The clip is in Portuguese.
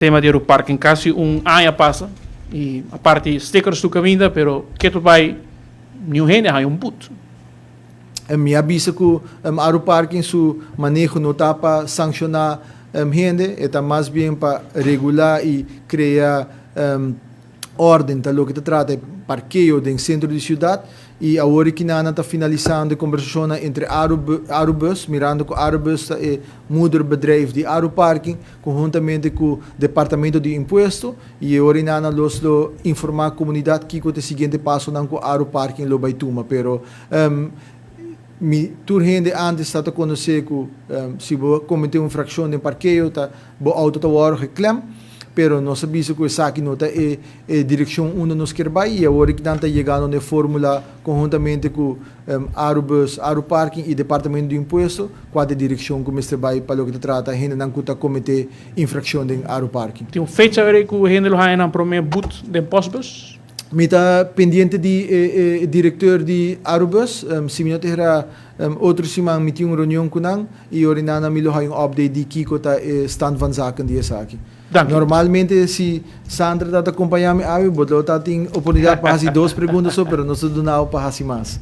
tema de aeroparque em caso ano passa e a parte stickers tu caminha, pero que tu vai nenhum rende há boot. Me avisa que aeroparque em seu manejo não está para sancionar gente, está mais bem para regular e criar ordem, tá, lo que te trata de parqueio dentro do centro da cidade. E agora que nós está finalizando a conversação entre Aerobus, mirando que Aerobus é o moederbedrijf de Aeroparking, conjuntamente com o Departamento de Imposto, e agora nós vamos informar a comunidade que o seguinte passo não com Aeroparking lo vai tomar, pero mi turhende antes está a conhecer que se você cometer uma infração de parqueio, tá, o auto está a reclamar, pero não sabia que essa aqui não é direção onde nós queremos ir, e agora que está chegando na fórmula conjuntamente com Aerobus, Aeroparking e Departamento de Imposto, qual é a direção que nós trabalhamos para o que trata, ainda não está cometer infração de Aeroparking. Tem fecha ver que o rende lo há na primeira boot de postbus? Me está pendente de diretor de Aerobus, se me terá outro semana me tinha uma reunião com ele e orinana me lo há update de Kiko tá stand van zaken die aqui. Normalmente se Sandra está acompanhando me, botou tá tem oportunidade para fazer duas perguntas só, pero não se dá para fazer mais.